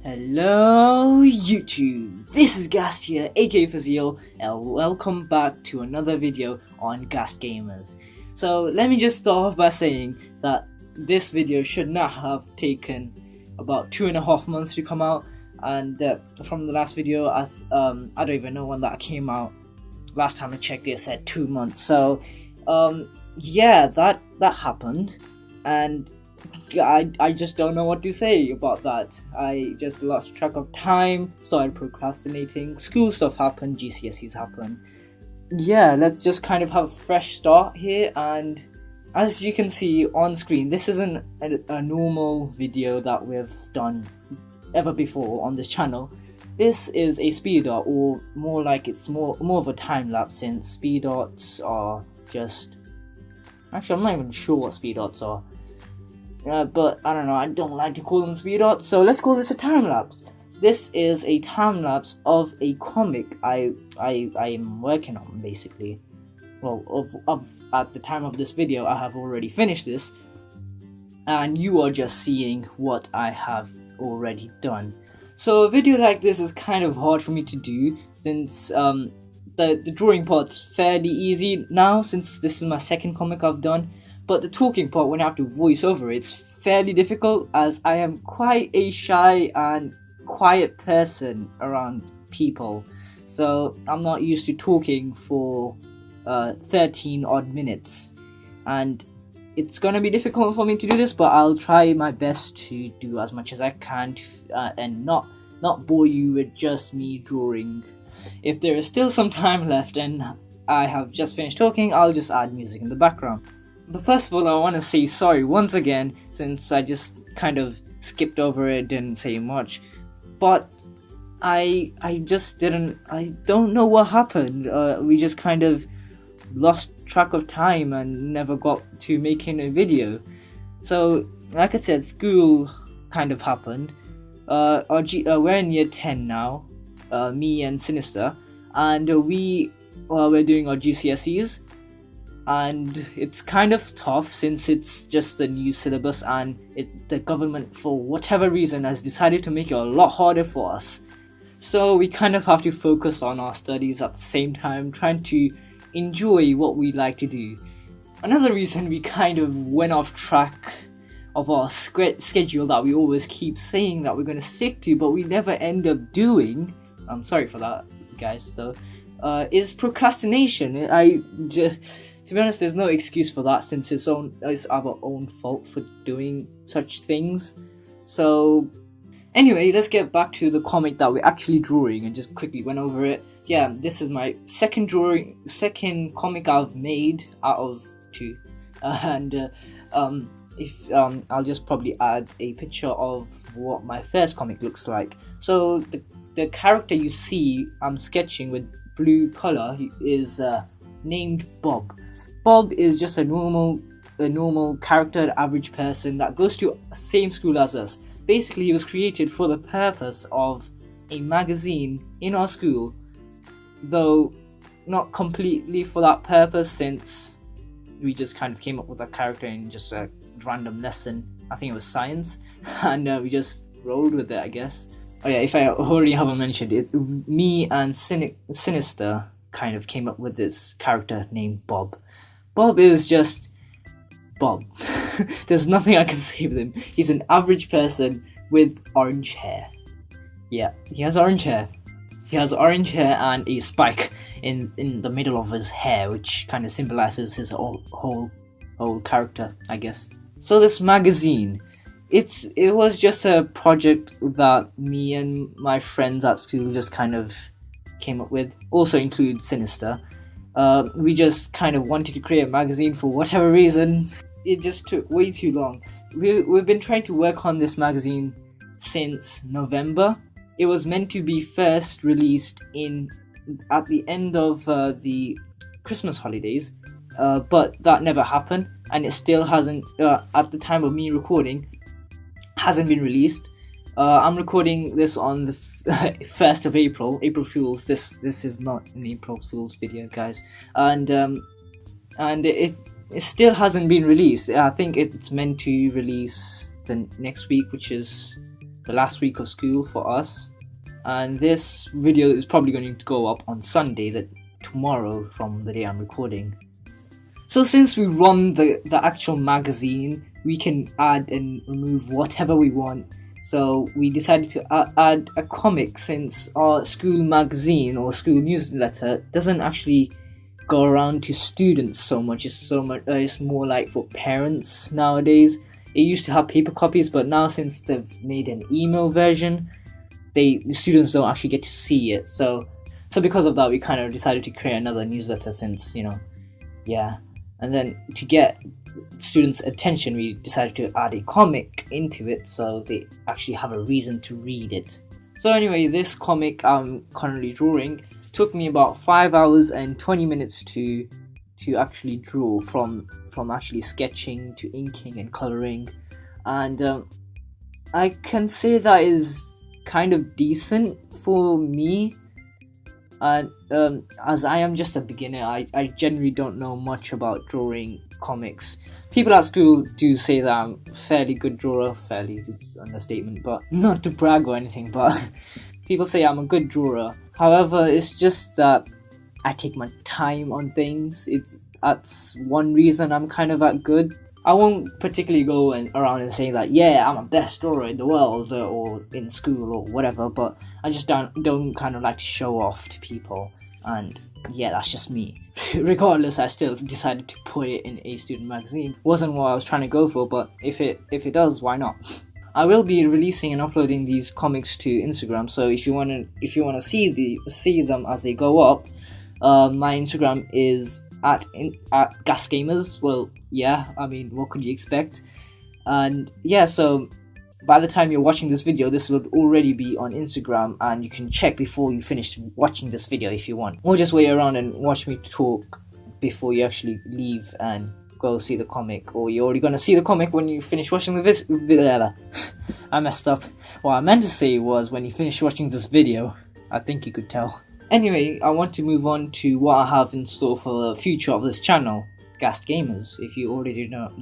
Hello YouTube, this is Ghast here, aka Fazil, and welcome back to another video on GASTGamers. So let me just start off by saying that this video should not have taken about 2.5 months to come out, and from the last video, I don't even know when that came out. Last time I checked it said 2 months, so yeah, that happened, and I just don't know what to say about that. I just lost track of time, started procrastinating, school stuff happened, GCSEs happened. Yeah, let's just kind of have a fresh start here, and as you can see on screen, this isn't a normal video that we've done ever before on this channel. This is a speed art, or more like it's more of a time lapse, since speed arts are just... Actually, I'm not even sure what speed arts are. But I don't know, I don't like to call them speed art, so let's call this a time lapse. This is a time lapse of a comic I am working on, basically. Well, at the time of this video, I have already finished this, and you are just seeing what I have already done. So a video like this is kind of hard for me to do, since the drawing part's fairly easy now, since this is my second comic I've done. But the talking part, when I have to voice over it, it's fairly difficult, as I am quite a shy and quiet person around people. So I'm not used to talking for 13 odd minutes. And it's gonna be difficult for me to do this, but I'll try my best to do as much as I can and not bore you with just me drawing. If there is still some time left and I have just finished talking, I'll just add music in the background. But first of all, I want to say sorry once again, since I just kind of skipped over it, didn't say much. But I don't know what happened. We just kind of lost track of time and never got to making a video. So, like I said, school kind of happened. We're in year 10 now, me and Sinister, and we're doing our GCSEs. And it's kind of tough, since it's just a new syllabus, and the government, for whatever reason, has decided to make it a lot harder for us. So we kind of have to focus on our studies at the same time, trying to enjoy what we like to do. Another reason we kind of went off track of our schedule that we always keep saying that we're going to stick to, but we never end up doing, I'm sorry for that, guys, so is procrastination. To be honest, there's no excuse for that, since it's our own fault for doing such things. So anyway, let's get back to the comic that we're actually drawing, and just quickly went over it. Yeah, this is my second comic I've made out of 2, and I'll just probably add a picture of what my first comic looks like. So the character you see I'm sketching with blue color is named Bob. Bob is just a normal character, an average person that goes to the same school as us. Basically, he was created for the purpose of a magazine in our school, though not completely for that purpose, since we just kind of came up with that character in just a random lesson. I think it was science, and we just rolled with it, I guess. Oh yeah, if I already haven't mentioned it, me and Sinister kind of came up with this character named Bob. Bob is just Bob. There's nothing I can say with him. He's an average person with orange hair. Yeah, he has orange hair. He has orange hair and a spike in the middle of his hair, which kind of symbolizes his whole character, I guess. So this magazine, it was just a project that me and my friends at school just kind of came up with. Also includes Sinister. We just kind of wanted to create a magazine for whatever reason. It just took way too long. We've been trying to work on this magazine since November. It was meant to be first released at the end of the Christmas holidays, but that never happened, and it still hasn't, at the time of me recording, hasn't been released. I'm recording this on the 1st of April, April Fools. This is not an April Fools video, guys, and it still hasn't been released. I think it's meant to release the next week, which is the last week of school for us. And this video is probably going to go up on Sunday, tomorrow from the day I'm recording. So since we run the actual magazine, we can add and remove whatever we want. So we decided to add a comic, since our school magazine or school newsletter doesn't actually go around to students so much. It's more like for parents nowadays. It used to have paper copies, but now since they've made an email version, the students don't actually get to see it. So because of that, we kind of decided to create another newsletter, since, yeah. And then to get students' attention, we decided to add a comic into it, so they actually have a reason to read it. So anyway, this comic I'm currently drawing took me about 5 hours and 20 minutes to actually draw, from actually sketching to inking and coloring. And I can say that is kind of decent for me. And as I am just a beginner, I generally don't know much about drawing comics. People at school do say that I'm a fairly good drawer. Fairly, it's an understatement, but not to brag or anything, but people say I'm a good drawer. However, it's just that I take my time on things. That's one reason I'm kind of that good. I won't particularly go around and say that, yeah, I'm the best drawer in the world or in school or whatever, but I just don't kind of like to show off to people. And yeah, that's just me. Regardless, I still decided to put it in a student magazine. Wasn't what I was trying to go for, but if it does, why not? I will be releasing and uploading these comics to Instagram, so if you wanna see them as they go up, my Instagram is at GASTGamers. Well, yeah, I mean, what could you expect? And yeah, so by the time you're watching this video, this will already be on Instagram, and you can check before you finish watching this video if you want, or just wait around and watch me talk before you actually leave and go see the comic, or you're already gonna see the comic when you finish watching the video. I messed up. What I meant to say was when you finish watching this video. I think you could tell. Anyway, I want to move on to what I have in store for the future of this channel, GASTGamers. If you already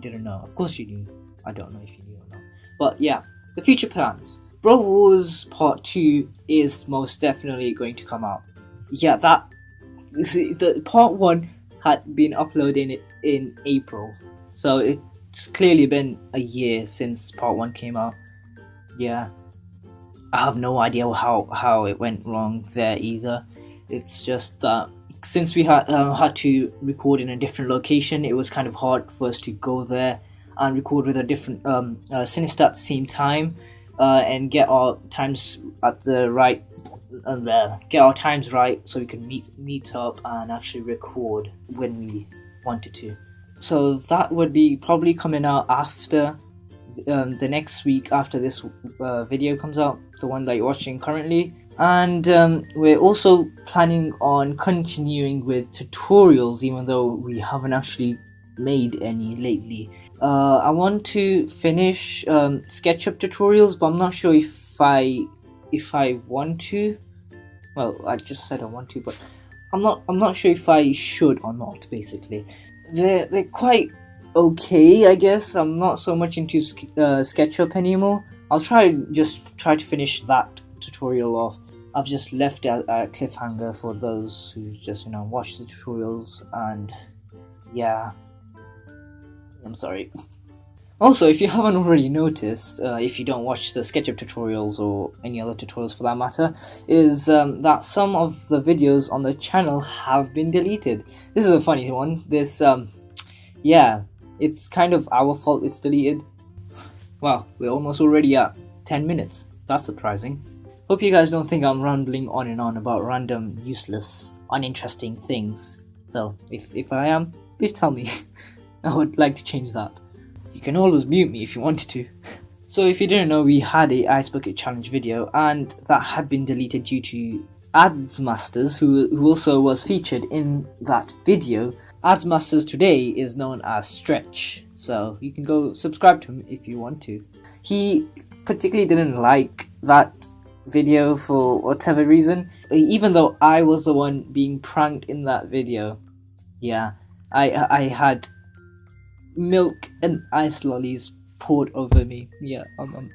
didn't know, of course you do. I don't know if you do or not. But yeah, the future plans. Bro Wars Part 2 is most definitely going to come out. Yeah, the Part 1 had been uploaded in April. So it's clearly been a year since Part 1 came out. Yeah. I have no idea how it went wrong there either. It's just that since we had to record in a different location, it was kind of hard for us to go there and record with a different Sinister at the same time, and get our times at the right, get our times right, so we can meet up and actually record when we wanted to. So that would be probably coming out after the next week after this video comes out, the one that you're watching currently. And we're also planning on continuing with tutorials, even though we haven't actually made any lately. I want to finish SketchUp tutorials, but I'm not sure if I want to. Well, I just said I want to, but I'm not sure if I should or not. Basically, they're quite okay, I guess. I'm not so much into SketchUp anymore. I'll try to finish that tutorial off. I've just left a cliffhanger for those who just watch the tutorials, and yeah, I'm sorry. Also, if you haven't already noticed, if you don't watch the SketchUp tutorials or any other tutorials for that matter, is that some of the videos on the channel have been deleted. This is a funny one. Yeah, it's kind of our fault it's deleted. Wow, we're almost already at 10 minutes. That's surprising. Hope you guys don't think I'm rambling on and on about random, useless, uninteresting things. So, if I am, please tell me. I would like to change that. You can always mute me if you wanted to. So if you didn't know, we had a Ice Bucket Challenge video, and that had been deleted due to Adsmasters, who also was featured in that video. Adsmasters today is known as Stretch, so you can go subscribe to him if you want to. He particularly didn't like that video for whatever reason, even though I was the one being pranked in that video. Yeah, I had milk and ice lollies poured over me. Yeah, I'm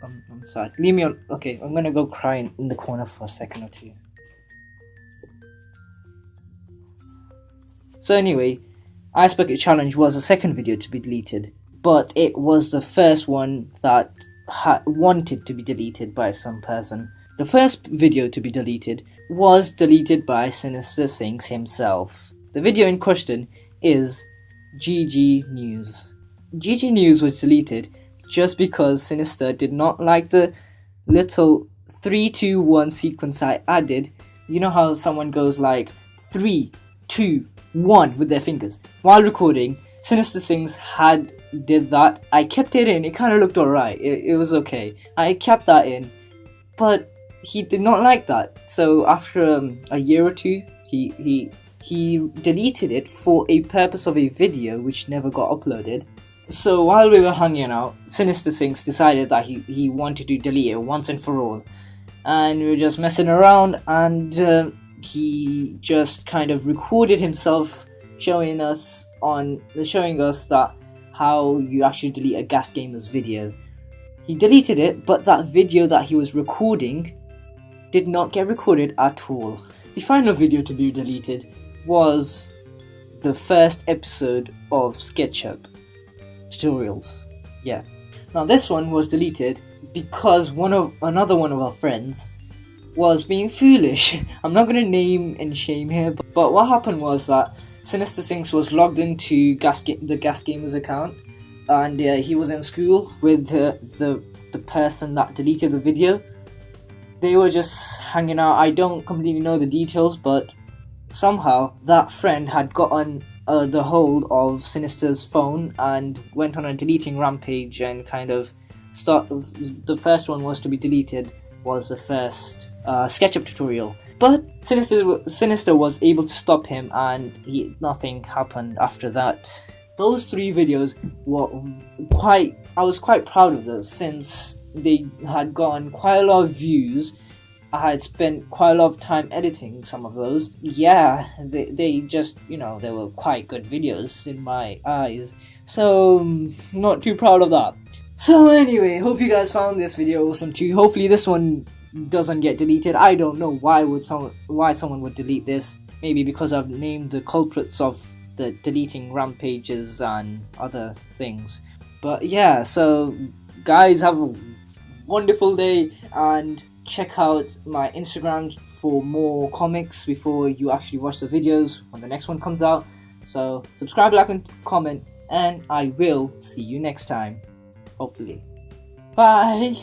sorry. Leave me on. Okay, I'm gonna go cry in the corner for a second or two. So anyway, Ice Bucket Challenge was the second video to be deleted, but it was the first one that wanted to be deleted by some person. The first video to be deleted was deleted by Sinister Sinks himself. The video in question is GG News. GG News was deleted just because Sinister did not like the little 3-2-1 sequence I added. You know how someone goes like 3, 2, 1 with their fingers while recording? Sinister Sinks did that. I kept it in. It kind of looked alright. It was okay. I kept that in, but he did not like that. So after a year or two, he deleted it for a purpose of a video which never got uploaded. So while we were hanging out, Sinister Sinks decided that he wanted to delete it once and for all, and we were just messing around, and he just kind of recorded himself showing us that how you actually delete a GASTGamers video. He deleted it, but that video that he was recording did not get recorded at all. The final video to be deleted was the first episode of SketchUp tutorials. Yeah. Now this one was deleted because another one of our friends was being foolish. I'm not going to name and shame here, but what happened was that Sinister Sinks was logged into the GASTGamers account, and he was in school with the person that deleted the video. They were just hanging out. I don't completely know the details, but somehow that friend had gotten the hold of Sinister's phone and went on a deleting rampage, and kind of the first one was to be deleted was the first SketchUp tutorial. But Sinister was able to stop him, and nothing happened after that. Those 3 videos were I was quite proud of those, since they had gotten quite a lot of views. I had spent quite a lot of time editing some of those. Yeah, they just, they were quite good videos in my eyes. So, not too proud of that. So anyway, hope you guys found this video awesome too. Hopefully this one doesn't get deleted. I don't know why someone would delete this. Maybe because I've named the culprits of the deleting rampages and other things. But yeah, so guys, have a wonderful day, and check out my Instagram for more comics before you actually watch the videos when the next one comes out. So subscribe, like, and comment, and I will see you next time, hopefully. Bye.